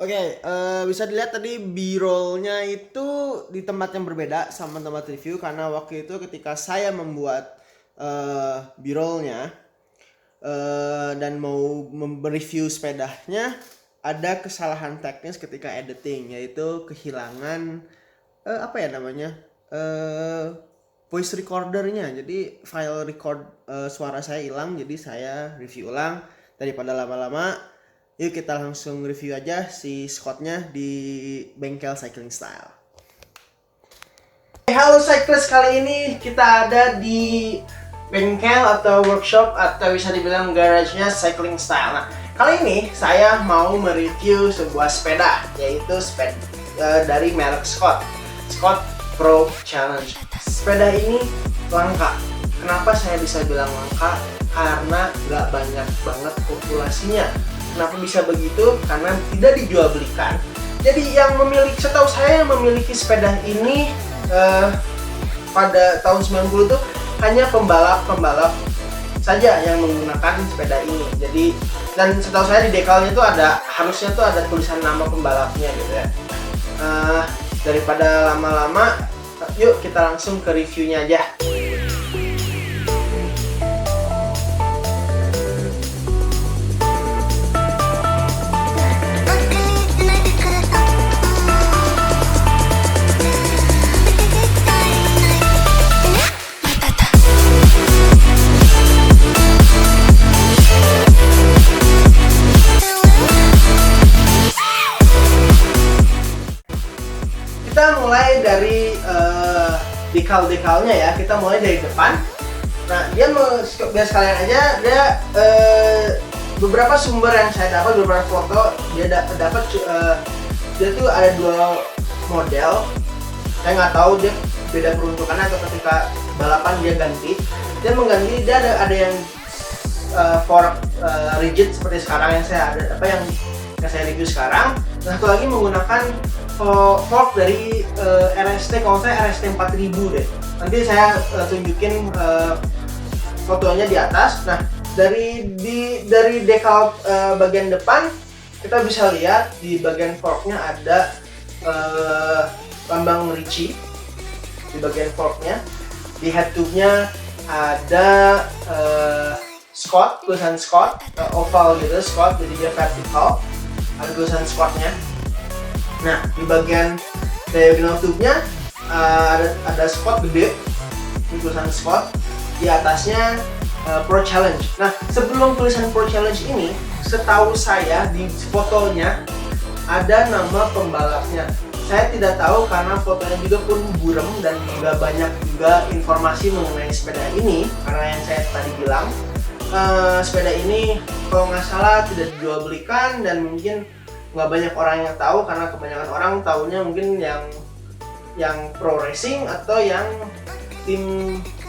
Oke, bisa dilihat tadi B-roll-nya itu di tempat yang berbeda sama tempat review karena waktu itu ketika saya membuat B-roll-nya dan mau mereview sepedanya, ada kesalahan teknis ketika editing, yaitu kehilangan apa ya namanya, voice recordernya. Jadi file record suara saya hilang, jadi saya review ulang. Daripada lama-lama, yuk kita langsung review aja si Scottnya di bengkel Cycling Style. Halo cyclist, kali ini kita ada di bengkel atau workshop atau bisa dibilang garage-nya Cycling Style. Nah, kali ini saya mau mereview sebuah sepeda, yaitu sepeda dari merek Scott Pro Challenge. Sepeda ini langka. Kenapa saya bisa bilang langka? Karena nggak banyak banget populasinya. Kenapa bisa begitu? Karena tidak dijual belikan. Jadi yang memiliki, setahu saya yang memiliki sepeda ini pada tahun 90 tuh hanya pembalap saja yang menggunakan sepeda ini. Jadi, dan setahu saya di dekalnya tuh harusnya tuh ada tulisan nama pembalapnya gitu ya. Daripada lama-lama, yuk kita langsung ke reviewnya aja. Kita mulai dari dekal-dekalnya ya. Kita mulai dari depan. Nah, biar sekalian aja, dia beberapa sumber yang saya dapat, beberapa foto dia dapat dia tuh ada dua model. Saya nggak tahu dia beda peruntukannya atau ketika balapan dia ganti. Dia mengganti, dia ada yang fork rigid seperti sekarang yang yang saya review sekarang. Nah, satu lagi menggunakan fork dari RST, kalau saya RST 4000 deh. Nanti saya tunjukin fotonya di atas. Nah, dari dekal bagian depan kita bisa lihat di bagian forknya ada lambang Ricci di bagian forknya. Di head tube-nya ada Scott, tulisan Scott, oval gitu, Scott, jadi dia vertikal. Ada tulisan Scott-nya. Nah, di bagian diagonal tube-nya ada Scott gede, ini tulisan Scott. Di atasnya Pro Challenge. Nah, sebelum tulisan Pro Challenge ini, setahu saya di fotonya ada nama pembalapnya. Saya tidak tahu karena fotonya juga pun buram dan juga banyak juga informasi mengenai sepeda ini. Karena yang saya tadi bilang, sepeda ini kalau nggak salah tidak dijual belikan dan mungkin nggak banyak orang yang tahu karena kebanyakan orang tahunya mungkin yang pro racing atau yang tim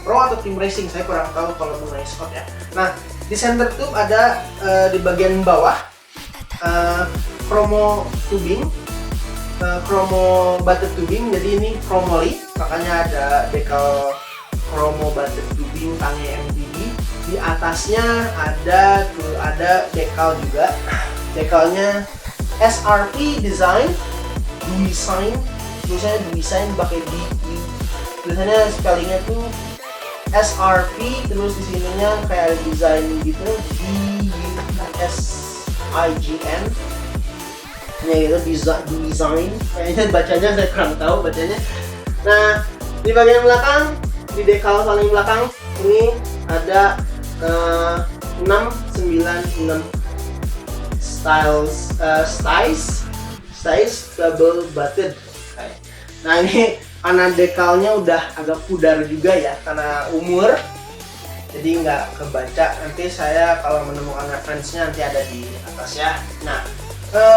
pro atau tim racing. Saya kurang tahu kalau mengenai Scott ya. Nah, di center tube ada di bagian bawah chromo tubing, chromo butted tubing. Jadi ini chromoly, makanya ada dekal chromo butted tubing Tangye MTB. Di atasnya ada dekal juga. Dekalnya SRP design, tulisannya pakai D. Tulisannya spellingnya tuh SRP, terus di sininya kayak ada design gitu, DUSIGN. Ya gitu, design. Kayaknya bacanya saya kurang tahu bacanya. Nah, di bagian belakang, di dekal paling belakang ini ada 696 styles double butted. Nah, ini karena dekalnya udah agak pudar juga ya karena umur, jadi nggak kebaca. Nanti saya kalau menemukan referensinya nanti ada di atas ya. Nah,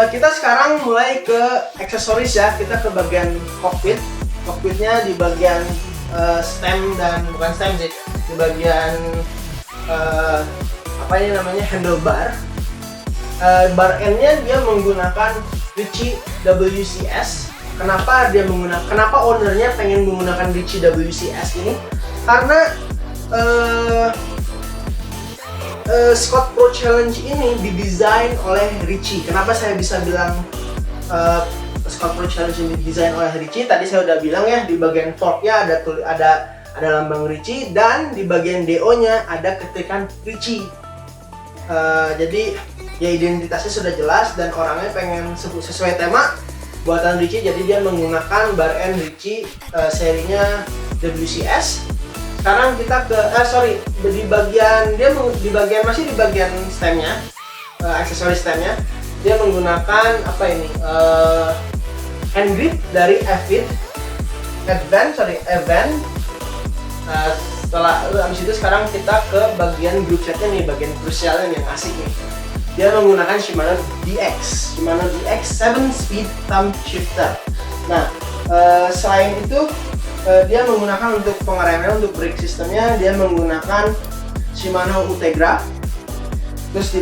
kita sekarang mulai ke aksesoris ya. Kita ke bagian cockpit. Cockpitnya di bagian stem, dan bukan stem sih, di bagian apa ini namanya, handlebar. Bar N-nya dia menggunakan Ricci WCS. Kenapa ownernya pengen menggunakan Ricci WCS ini? Karena Scott Pro Challenge ini didesain oleh Ricci. Kenapa saya bisa bilang Scott Pro Challenge ini desain oleh Ricci. Tadi saya udah bilang ya, di bagian forknya ada lambang Ricci, dan di bagian DO-nya ada ketikan Ricci. Jadi ya identitasnya sudah jelas, dan orangnya pengen sesuai tema buatan Ricci. Jadi dia menggunakan bar end Ricci serinya WCS. Sekarang kita ke masih di bagian stemnya, aksesoris stemnya. Dia menggunakan apa ini? Hand grip dari Advent. Setelah habis itu sekarang kita ke bagian group setnya nih, bagian krusialnya yang asik nih. Dia menggunakan Shimano DX 7-speed thumb shifter. Nah, selain itu dia menggunakan untuk pengereman, untuk brake sistemnya dia menggunakan Shimano Ultegra. Terus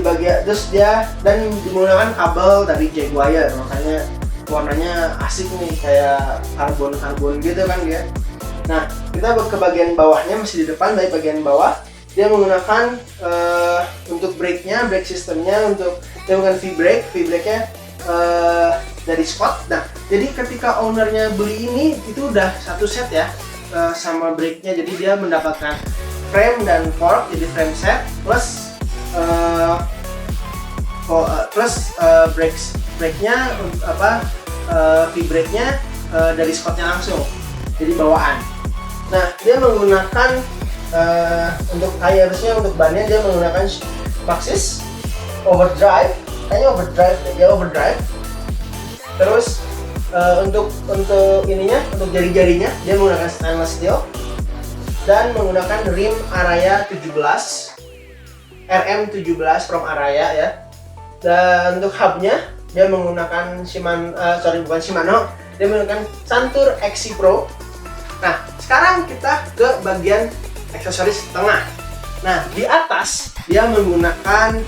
dia menggunakan kabel dari Jaguar, makanya warnanya asik nih, kayak karbon gitu kan dia. Nah, kita ke bagian bawahnya, masih di depan dari bagian bawah. Dia menggunakan untuk brake sistemnya, untuk dia bukan V-brake-nya dari Scott. Nah, jadi ketika ownernya beli ini, itu udah satu set ya sama brake-nya. Jadi dia mendapatkan frame dan fork, jadi frame set plus brake-nya V-brake-nya dari Scott-nya langsung, jadi bawaan. Nah, dia menggunakan untuk tire-nya, untuk bannya dia menggunakan Maxxis overdrive, kayaknya overdrive. Terus untuk ininya, untuk jari-jarinya dia menggunakan stainless steel dan menggunakan rim Araya 17 RM17 from Araya ya. Dan untuk hubnya dia menggunakan Shimano, dia menggunakan Santur XC Pro. Nah, sekarang kita ke bagian aksesoris tengah. Nah, di atas dia menggunakan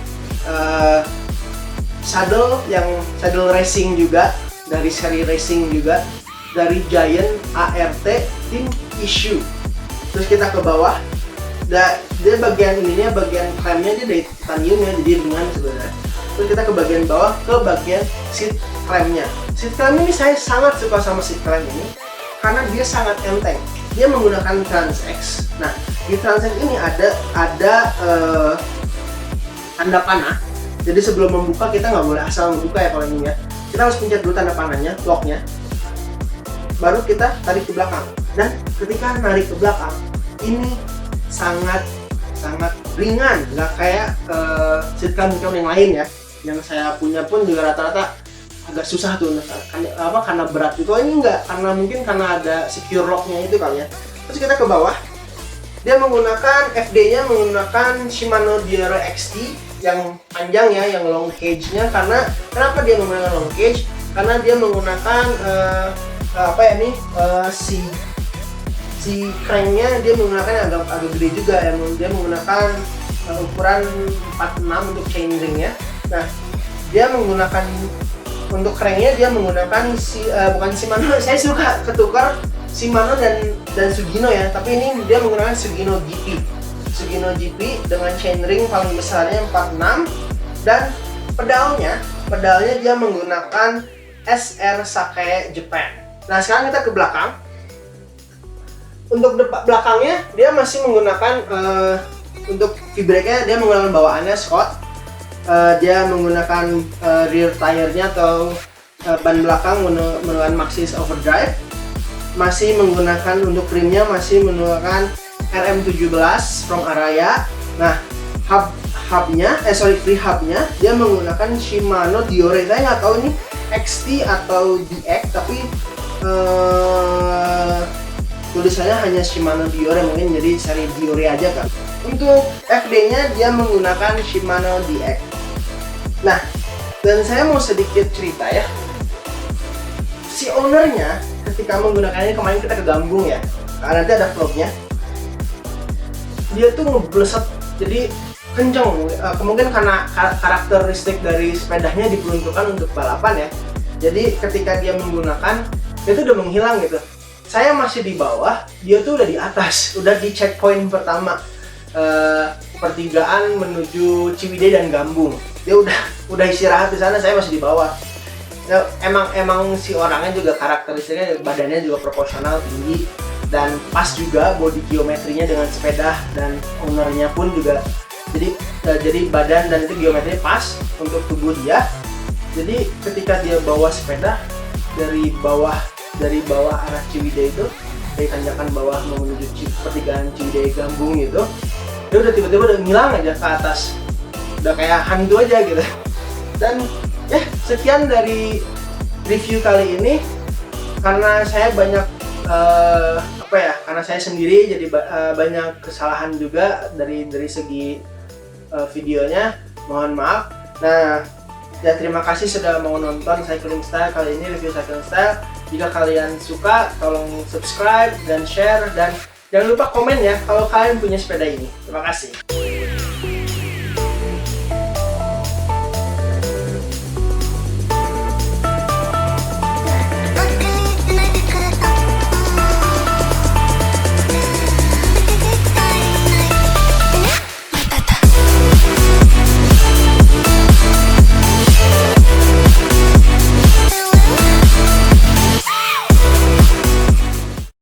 saddle racing juga, dari seri racing juga, dari Giant ART Team Issue. Terus kita ke bawah, dia bagian ininya, bagian klemnya dia dari titanium ya, jadi ringan sebenarnya. Terus kita ke bagian bawah, ke bagian seat klemnya. Seat klem ini saya sangat suka sama seat klem ini karena dia sangat enteng. Dia menggunakan Transex. Nah, di Transex ini ada tanda panah. Jadi sebelum membuka kita nggak boleh asal membuka ya kalau ini ya. Kita harus pencet dulu tanda panahnya, locknya. Baru kita tarik ke belakang. Dan ketika narik ke belakang, ini sangat ringan, nggak kayak seat clamp yang lain ya. Yang saya punya pun juga rata-rata agak susah tuh, karena berat itu. Ini enggak, karena ada secure locknya itu kali ya. Terus kita ke bawah, dia menggunakan FD-nya menggunakan Shimano Diore XT yang panjang ya, yang long cage-nya. Kenapa dia menggunakan long cage? Karena dia menggunakan si cranknya dia menggunakan agak gede juga ya. Dia menggunakan ukuran 46 untuk chainring ya. Nah, dia menggunakan untuk cranknya dia menggunakan bukan Shimano. Saya suka ketukar Shimano dan Sugino ya, tapi ini dia menggunakan Sugino GP dengan chainring paling besarnya 46, dan pedalnya dia menggunakan SR Sakae Japan. Nah, sekarang kita ke belakang. Untuk belakangnya dia masih menggunakan untuk V-brake-nya dia menggunakan bawaannya Scott. Dia menggunakan rear tire-nya atau ban belakang menggunakan Maxxis overdrive. Masih menggunakan untuk rimnya masih menggunakan RM17 from Araya. Nah, free hubnya dia menggunakan Shimano Diore. Saya nggak tahu ini XT atau DX, tapi tulisannya hanya Shimano Diore, mungkin jadi seri Diore aja kan. Untuk FD-nya dia menggunakan Shimano DX. Nah, dan saya mau sedikit cerita ya. Si ownernya ketika menggunakannya, kemarin kita ke Gambung ya, nanti ada vlognya. Dia tuh ngebleset, jadi kenceng. Mungkin karena karakteristik dari sepedanya diperuntukkan untuk balapan ya. Jadi ketika dia menggunakan, dia tuh udah menghilang gitu. Saya masih di bawah, dia tuh udah di atas, udah di checkpoint pertama, pertigaan menuju Ciwidey dan Gambung. Dia udah istirahat di sana, saya masih di bawah. Ya, emang si orangnya juga karakteristiknya badannya juga proporsional tinggi dan pas juga body geometrinya dengan sepeda, dan ownernya pun juga jadi badan dan itu geometrinya pas untuk tubuh dia. Jadi ketika dia bawa sepeda dari bawah arah Ciwidey itu, dari tanjakan bawah mau menuju pertigaan Ciwidey Gambung gitu, dia udah tiba-tiba udah ngilang aja ke atas, udah kayak hantu aja gitu. Dan ya, sekian dari review kali ini. Karena saya banyak karena saya sendiri jadi banyak kesalahan juga dari segi videonya, mohon maaf. Nah ya, terima kasih sudah mau nonton Cycling Style kali ini, review Cycling Style. Jika kalian suka, tolong subscribe dan share, dan jangan lupa komen ya kalau kalian punya sepeda ini. Terima kasih.